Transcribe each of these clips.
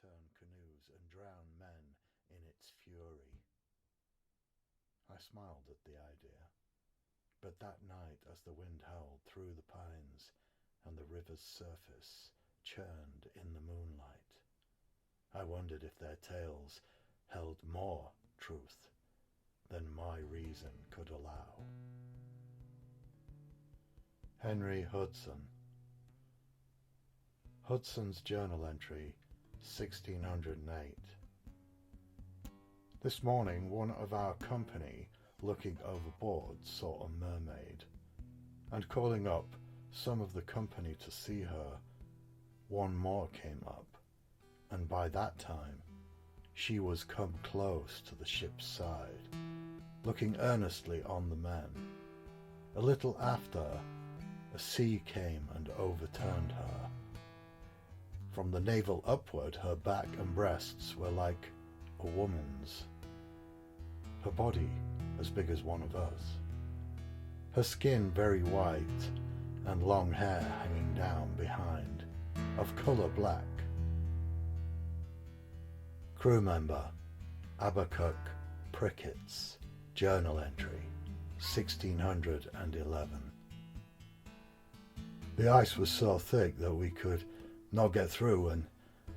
overturn canoes and drown men in its fury. I smiled at the idea, but that night as the wind howled through the pines and the river's surface churned in the moonlight, I wondered if their tales held more truth than my reason could allow. Henry Hudson. Hudson's journal entry, 1608. This morning one of our company, looking overboard, saw a mermaid, and calling up some of the company to see her, one more came up, and by that time she was come close to the ship's side, looking earnestly on the men. A little after, a sea came and overturned her. From the navel upward, her back and breasts were like a woman's, her body as big as one of us, her skin very white, and long hair hanging down behind, of colour black. Crew member Abacuk Prickett's journal entry, 1611. The ice was so thick that we could not get through, and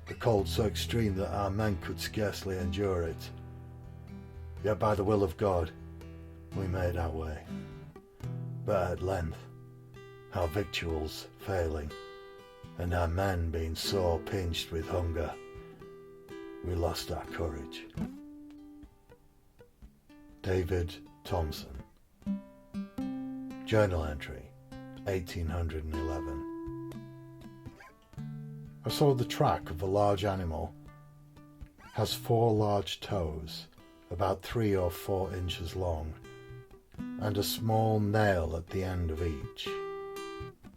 the cold so extreme that our men could scarcely endure it. Yet by the will of God we made our way. But at length, our victuals failing, and our men being sore pinched with hunger, we lost our courage. David Thompson. Journal entry, 1811. I saw the track of a large animal. Has 4 large toes, about 3 or 4 inches long, and a small nail at the end of each.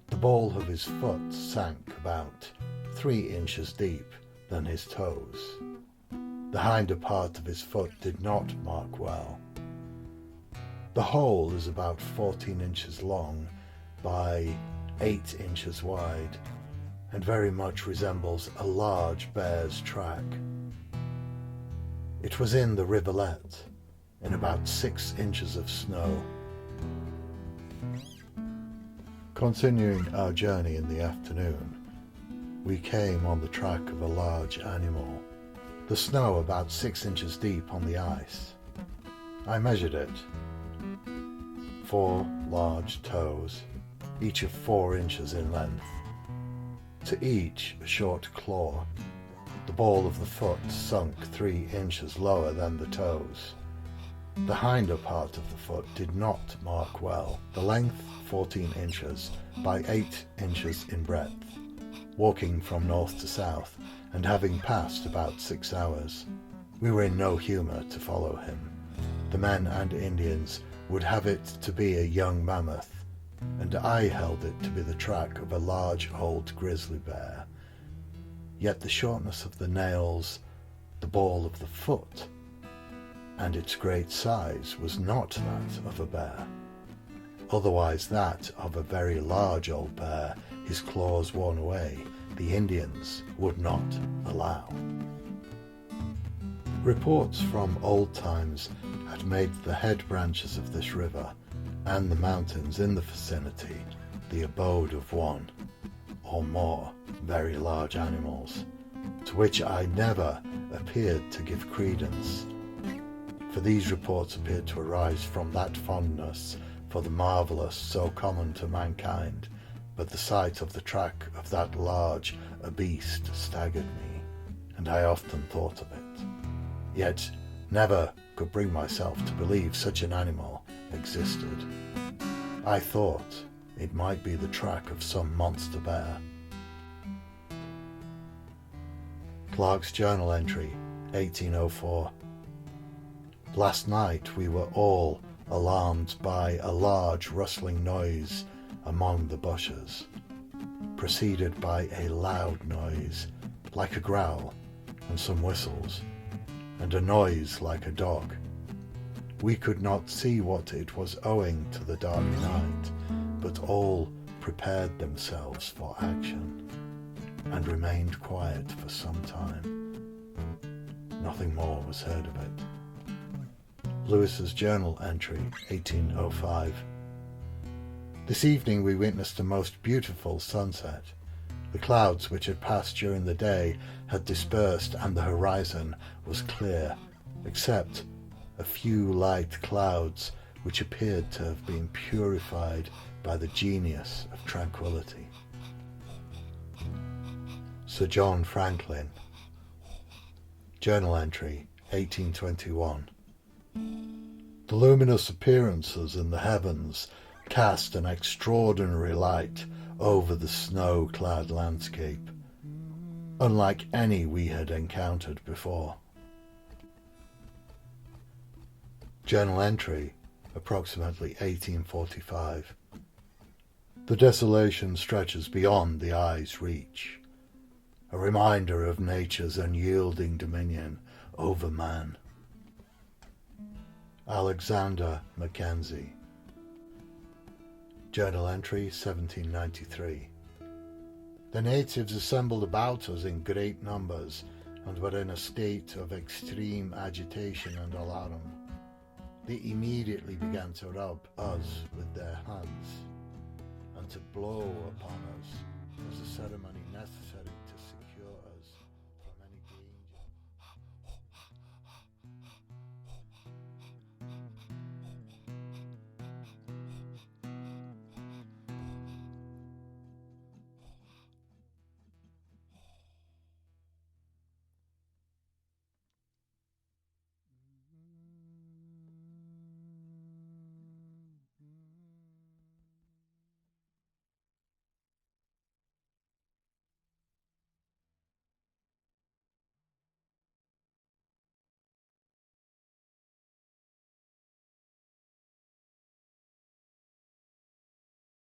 The ball of his foot sank about 3 inches deep than his toes. The hinder part of his foot did not mark well. The hole is about 14 inches long by 8 inches wide, and very much resembles a large bear's track. It was in the rivulet, in about 6 inches of snow. Continuing our journey in the afternoon, we came on the track of a large animal, the snow about 6 inches deep on the ice. I measured it. 4 large toes, each of 4 inches in length. To each a short claw. The ball of the foot sunk 3 inches lower than the toes. The hinder part of the foot did not mark well. The length 14 inches by 8 inches in breadth. Walking from north to south, and having passed about 6 hours, we were in no humour to follow him. The men and Indians would have it to be a young mammoth, and I held it to be the track of a large old grizzly bear. Yet the shortness of the nails, the ball of the foot, and its great size was not that of a bear, otherwise that of a very large old bear, his claws worn away, the Indians would not allow. Reports from old times had made the head branches of this river and the mountains in the vicinity the abode of one or more very large animals, to which I never appeared to give credence, for these reports appeared to arise from that fondness for the marvellous so common to mankind, but the sight of the track of that large a beast staggered me, and I often thought of it, yet never could bring myself to believe such an animal existed. I thought it might be the track of some monster bear. Clark's journal entry, 1804. Last night we were all alarmed by a large rustling noise among the bushes, preceded by a loud noise like a growl and some whistles, and a noise like a dog. We could not see what it was owing to the dark night, but all prepared themselves for action, and remained quiet for some time. Nothing more was heard of it. Lewis's journal entry, 1805. This evening we witnessed a most beautiful sunset. The clouds which had passed during the day had dispersed and the horizon was clear, except a few light clouds which appeared to have been purified by the genius of tranquillity. Sir John Franklyn. Journal entry, 1821. The luminous appearances in the heavens cast an extraordinary light over the snow-clad landscape, unlike any we had encountered before. Journal entry, approximately 1845. The desolation stretches beyond the eye's reach, a reminder of nature's unyielding dominion over man. Alexander Mackenzie. Journal entry, 1793. The natives assembled about us in great numbers and were in a state of extreme agitation and alarm. They immediately began to rub us with their hands and to blow upon us as a ceremony necessary to secure us.